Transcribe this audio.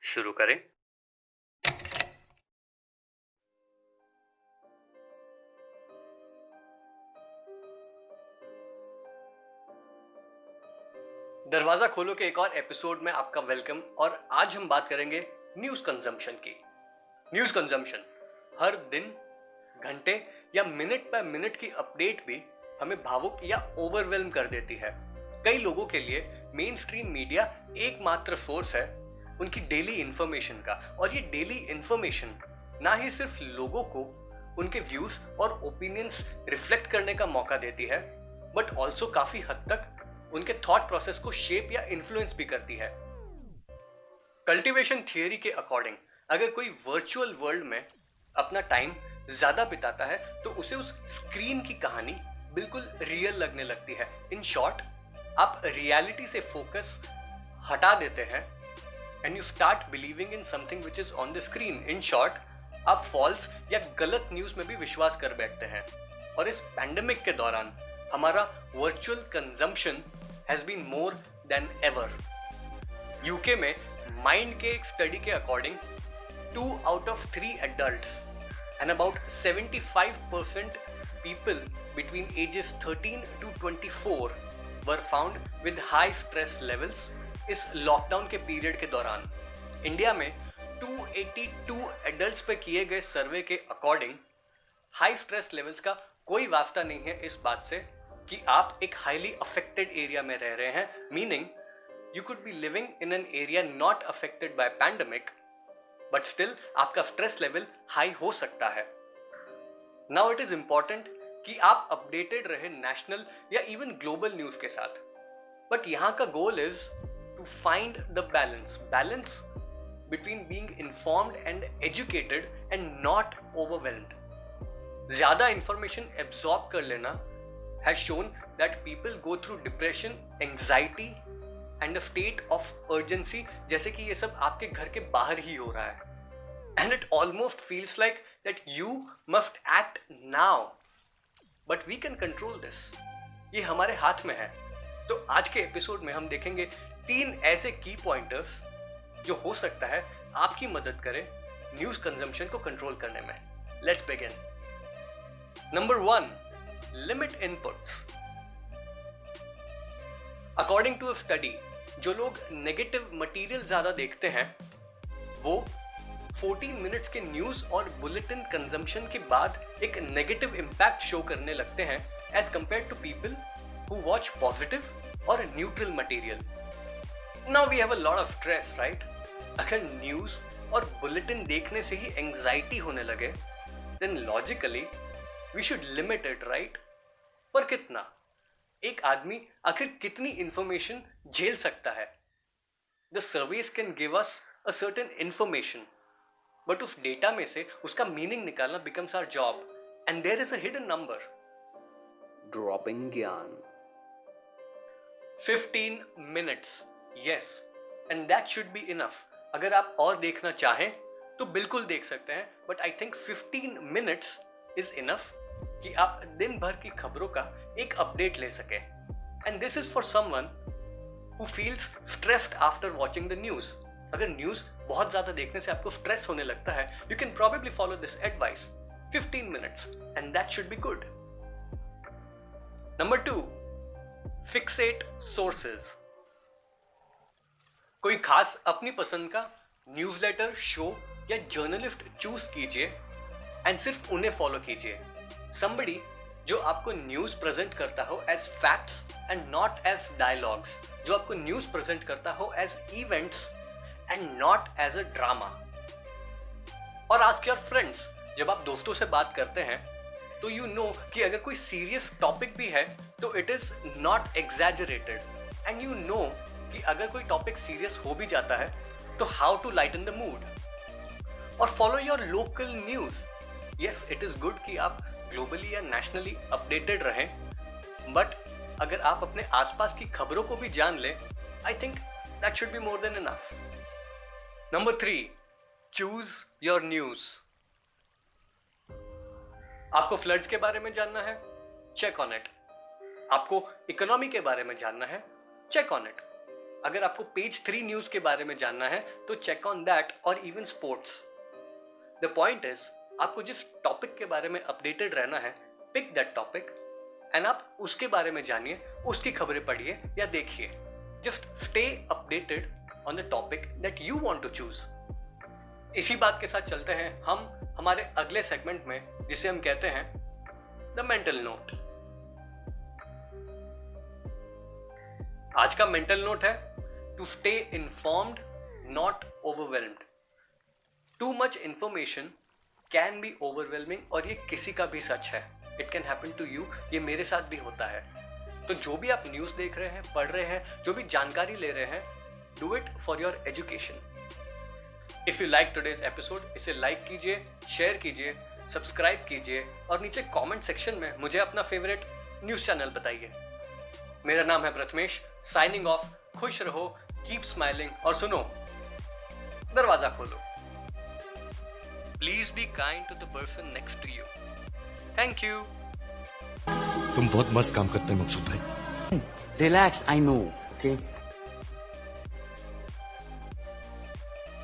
शुरू करें। दरवाजा खोलो के एक और एपिसोड में आपका वेलकम। और आज हम बात करेंगे न्यूज कंजम्पशन की। न्यूज कंजम्पशन हर दिन, घंटे या मिनट बाय मिनट की अपडेट भी हमें भावुक या ओवरवेल्म कर देती है। कई लोगों के लिए मेन स्ट्रीम मीडिया एकमात्र सोर्स है उनकी डेली इंफॉर्मेशन का, और ये डेली इंफॉर्मेशन ना ही सिर्फ लोगों को उनके व्यूज और ओपिनियंस रिफ्लेक्ट करने का मौका देती है, बट ऑल्सो काफी हद तक उनके थॉट प्रोसेस को शेप या इन्फ्लुएंस भी करती है। कल्टीवेशन थियरी के अकॉर्डिंग अगर कोई वर्चुअल वर्ल्ड में अपना टाइम ज्यादा बिताता है तो उसे उस स्क्रीन की कहानी बिल्कुल रियल लगने लगती है। इन शॉर्ट, आप रियलिटी से फोकस हटा देते हैं and you start believing in something which is on the screen. In short, आप फॉल्स या गलत न्यूज में भी विश्वास कर बैठते हैं। और इस पैंडेमिक के दौरान हमारा virtual consumption has been more than ever. UK में माइंड के एक स्टडी के according 2 out of 3 adults and about 75% people between ages 13 to 24 were found with high stress levels इस लॉकडाउन के पीरियड के दौरान। इंडिया में 282 एडल्ट्स पे किए गए सर्वे के अकॉर्डिंग हाई स्ट्रेस लेवल्स का कोई वास्ता नहीं है इस बात से कि आप एक हाईली अफेक्टेड एरिया में रह रहे हैं, meaning you could be living in an area not affected by pandemic, but still आपका स्ट्रेस लेवल हाई हो सकता है। Now it is important कि आप अपडेटेड रहे नेशनल या इवन ग्लोबल न्यूज के साथ, बट यहाँ का goal is to find the balance between being informed and educated and not overwhelmed. ज्यादा इंफॉर्मेशन एब्जॉर्ब कर लेना has shown that people go through depression, anxiety and a state of urgency, जैसे कि ये सब आपके घर के बाहर ही हो रहा है। And it almost feels like that you must act now, but we can control this. ये हमारे हाथ में है। तो आज के एपिसोड में हम देखेंगे 3 ऐसे की पॉइंटर्स जो हो सकता है आपकी मदद करें न्यूज कंजम्पशन को कंट्रोल करने में। Let's begin. Number 1, limit inputs. According to a study, जो लोग नेगेटिव मटेरियल ज्यादा देखते हैं वो 14 मिनट्स के न्यूज और बुलेटिन कंजम्पशन के बाद एक नेगेटिव इंपैक्ट शो करने लगते हैं as compared to people who watch positive और neutral material. Now we have a lot of stress, right? अगर न्यूज और बुलेटिन देखने से ही एंजाइटी होने लगे then logically we should limit it, right? पर कितना? एक आदमी आखिर कितनी इंफॉर्मेशन झेल सकता है? The surveys can give us a certain information, but उस डेटा में से उसका मीनिंग निकालना becomes our job, and there is a hidden number. Dropping ज्ञान। 15 minutes, yes, and that should be enough. अगर आप और देखना चाहें तो बिल्कुल देख सकते हैं, but I think 15 minutes is enough कि आप दिन भर की खबरों का एक अपडेट ले सके। And this is for someone who feels stressed after watching the news. अगर न्यूज बहुत ज्यादा देखने से आपको स्ट्रेस होने लगता है, you can probably follow this advice, 15 minutes, and that should be good. Number 2, Fixit sources. कोई खास अपनी पसंद का न्यूज़लेटर, शो या जर्नलिस्ट चूज कीजिए एंड सिर्फ उन्हें फॉलो कीजिए। Somebody जो आपको न्यूज प्रेजेंट करता हो as facts and not as dialogues, जो आपको न्यूज प्रेजेंट करता हो as events and not as a drama. और आस्क योर फ्रेंड्स, जब आप दोस्तों से बात करते हैं तो यू नो कि अगर कोई सीरियस टॉपिक भी है तो it is not exaggerated, and you know कि अगर कोई टॉपिक सीरियस हो भी जाता है तो how to lighten the mood. और follow your local news. Yes, it is good कि आप ग्लोबली या नेशनली अपडेटेड रहें, बट अगर आप अपने आसपास की खबरों को भी जान ले, I think that should be more than enough. Number 3, choose your news. आपको फ्लड्स के बारे में जानना है? Check on it. आपको इकोनॉमी के बारे में जानना है? Check on it. अगर आपको पेज 3 न्यूज के बारे में जानना है तो चेक ऑन दैट, और even sports. The point is, आपको जिस टॉपिक के बारे में अपडेटेड रहना है, पिक दैट टॉपिक एंड आप उसके बारे में जानिए, उसकी खबरें पढ़िए या देखिए। Just stay updated on the topic that you want to choose. इसी बात के साथ चलते हैं हम हमारे अगले सेगमेंट में, जिसे हम कहते हैं द मेंटल नोट। आज का मेंटल नोट है to stay informed, not overwhelmed. Too much information can be overwhelming, और ये किसी का भी सच है। It can happen to you, ये मेरे साथ भी होता है। तो जो भी आप न्यूज देख रहे हैं, पढ़ रहे हैं, जो भी जानकारी ले रहे हैं, do it for your education. If you like today's episode, इसे लाइक कीजिए, शेयर कीजिए, सब्सक्राइब कीजिए, और नीचे कमेंट सेक्शन में मुझे अपना फेवरेट न्यूज चैनल बताइए। मेरा नाम है प्रथमेश, साइनिंग ऑफ। खुश रहो, कीप स्माइलिंग, और सुनो, दरवाजा खोलो। Please be kind to the person next to you. Thank you. तुम बहुत मस्त काम करते हैं मकसूद भाई। Relax, I know, okay?